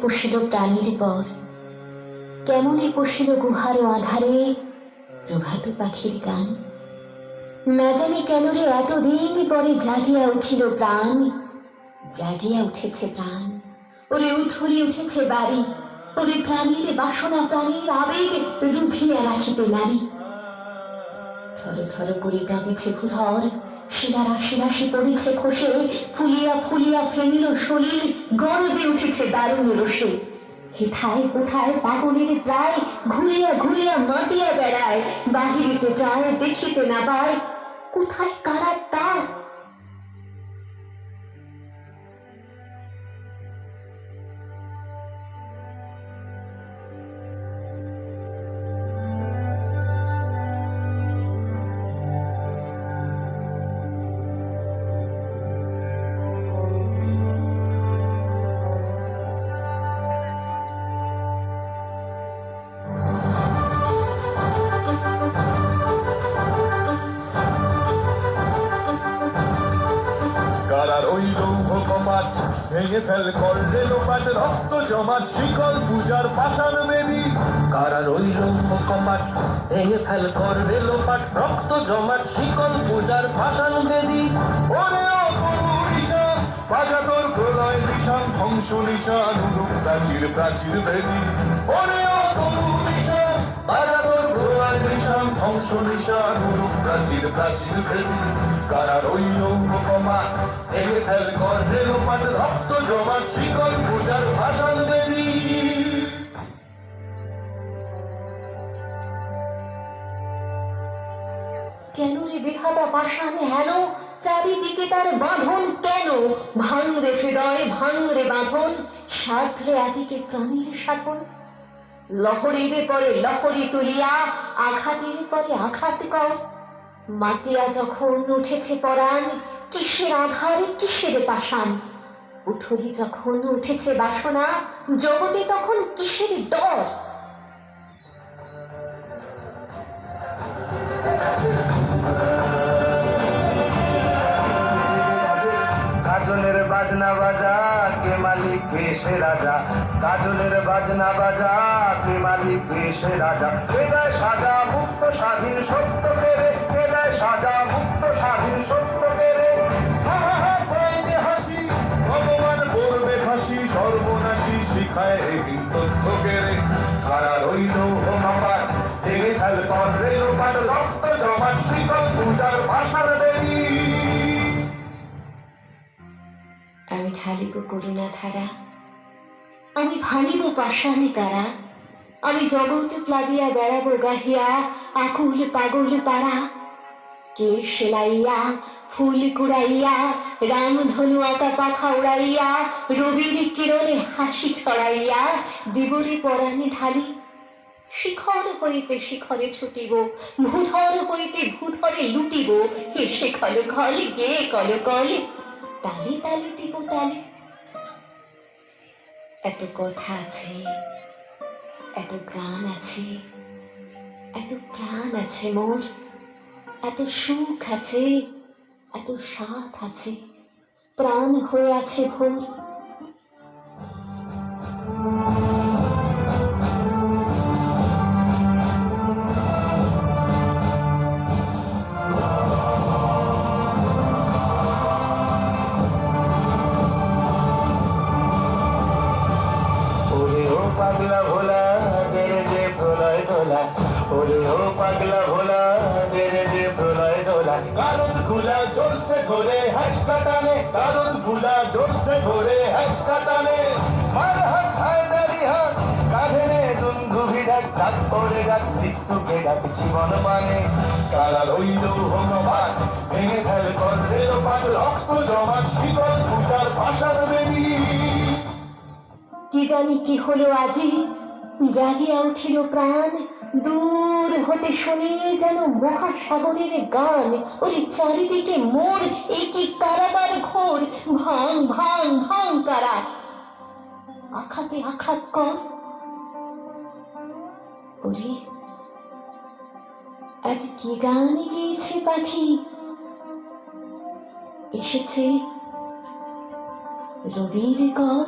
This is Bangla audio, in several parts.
পশিল প্রাণীর পর, কেমনে পশিল গুহার আধারে প্রভাত পাখির গান। না জানি কেন রে এতদিন পরে জাগিয়া উঠিল প্রাণ, জাগিয়া উঠেছে প্রাণ। ওরে উথলি উঠেছে বাড়ি, ওরে প্রাণীর বাসনা প্রাণীর আবেগ রুধিয়া রাখিতে নারী। থর থর করে কাঁপেছে ভূধর, শিরা রাশি রাশি পড়েছে খসে, ফুলিয়া ফুলিয়া ফেনিল শরীর, গরজে উঠেছে দারুণ রোষে। হেথায় কোথায় পাগলের প্রায়, ঘুরিয়া ঘুরিয়া মাতিয়া বেড়ায়, বাহিরিতে যায় দেখিতে না পায়, কোথায় কারার তার। কারার ওই লৌহ কপাট ভেঙে ফেল করলে লোপাট, রক্ত জমাট শিকল পূজার পাষাণ বেদী। কারার ওই লৌহ কপাট ভেঙে ফেল করলে লোপাট, রক্ত জমাট শিকল পূজার পাষাণ বেদী। ওরে অপরু নিশান বাজা তোর প্রলয় নিশান, ধ্বংস নিশান উরুপ প্রাচীর প্রাচীর বেদী। ওরে অপরু নিশান বাজা তোর প্রলয় নিশান, ধ্বংস নিশান উরুপ প্রাচীর প্রাচীর বেদী। কারার ওই লৌহ কপাট ভেঙে ফেল করলে লোপাট, রক্ত জমাট শিকল পূজার ভাষণ বেদী। কেন রে বিধাতা পাষাণ হেন, চারিদিকে তার বাঁধন কেন? ভাঙরে হৃদয় ভাঙরে বাঁধন, সাধরে আজিকে প্রাণীর সাধন। লহরীর পরে লহরী তুলিয়া, আঘাতের পরে আঘাত কর। মাতিয়া যখন উঠেছে পরাণ, কিসের আধার কিসের পাষাণ। উঠলি যখন উঠেছে বাসনা, জগতে তখন কিসের ডর। গাজনের বাজনা বাজা কে মালিক সে রাজা, গাজনের বাজনা বাজা কে মালিক সে রাজা। কেদায় সাজা মুক্ত স্বাধীন সত্য কেড়ে, কেদায় সাজা মুক্ত স্বাধীন সত্য কেড়ে। যে হাসি ভগবান করবে ফাঁসি, সর্বনাশী শিখায় এহীন তথ্য কেড়ে। কারার ওই লৌহ কপাট ভেঙে ফেল করলে লোপাট, রক্ত জমাট শিকল পূজার ভাষণ বেদী। আমি ঢালিব করুণা ধারা, আমি ভাঙিব পাষাণে কারা। আমি জগৎ প্লাবিয়া বেড়াবো গাহিয়া, আকুল পাগল পারা। কে সেলাইয়া ফুল কুড়াইয়া, রামধনু আঁকা পাখা উড়াইয়া, রবির কিরণে হাসি ছড়াইয়া, দিবরে পরাণে ঢালি। শিখর হইতে শিখরে ছুটিব, ভূধর হইতে ভূধরে লুটিব। হেসে খল খল গে কল কল, তালে তালে দিব তালে। এত কথা আছে, এত গান আছে, এত প্রাণ আছে মোর, এত সুখ আছে, এত সাথ আছে, প্রাণ হয়ে আছে ভোর। পাগলা ভোলা দে দে প্রলয় দোলা, ওরে ও পাগলা ভোলা দে দে প্রলয় দোলা। কারুদ গুলা জোরসে ধরে হাঁচকা টানে, কারুদ গুলা জোরসে ধরে হাঁচকা টানে। হার হাত হায়দারি হাত কাঁধে নে দুন্ধুভি ডাক, ডাক করে ডাক মৃত্যুকে ডাক জীবন মানে। কারার ওই লৌহ কপাট ভেঙে ফেল করলে লোপাট, রক্ত জমাট শিকল পূজার ভাষণ বেদী। কি জানি কি হলো আজি, জাগিয়া উঠিল প্রাণ। দূর হতে শুনি যেন মহাসাগরের গান। ওই চারিদিকে মোর এই কি কারাগার ঘোর, ভাঙ ভাঙ ভাঙ কারা। আঘাতে আঘাত কর। ওরে আজ কি গান গেয়েছে পাখি, এসেছে রবির কর।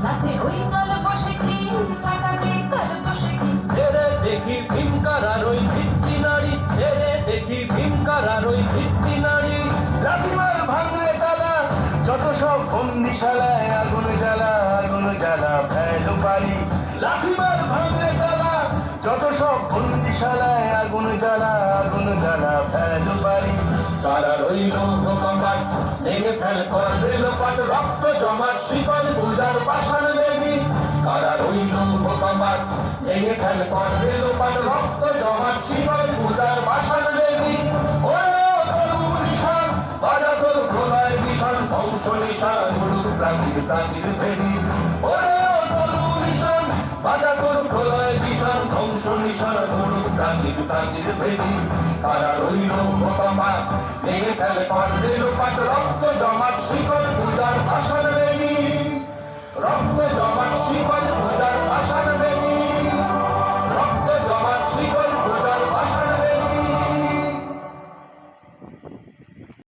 নাচে ওই কাল বসে কি কাটাবে কাল বসে কি এরে দেখি ভীমকারার ওই ভিত্তি নারী, এরে দেখি ভীমকারার ওই ভিত্তি নারী। লাঠিমার ভাঙলে তালা, যত সব বন্দিশালায় আগুন জ্বালা ফেলো পারি। লাঠিমার ভাঙলে তালা, যত সব বন্দিশালায় আগুন জ্বালা ফেলো পারি। কারার ওই লৌহ কপাট ভেঙে ফেল করবে লোপাট, রক্ত জমাট শিকল পূজার পাষাণ বেদি। কারার ওই লৌহ কপাট ভেঙে ফেল করবে লোপাট, রক্ত জমাট শিকল পূজার পাষাণ বেদি। ওরে ও তরু নিশান, বাজা তোর খোলায় নিশান, ধ্বংস নিশান গুরুর প্রাচীর বেদি। ওরে ও তরু নিশান, বাজা তোর খোলায় নিশান, ধ্বংস নিশান গুরুর প্রাচীর বেদি। কারার ওই লৌহ কপাট ভেঙে ফেল করবে লোপাট, রক্ত জমা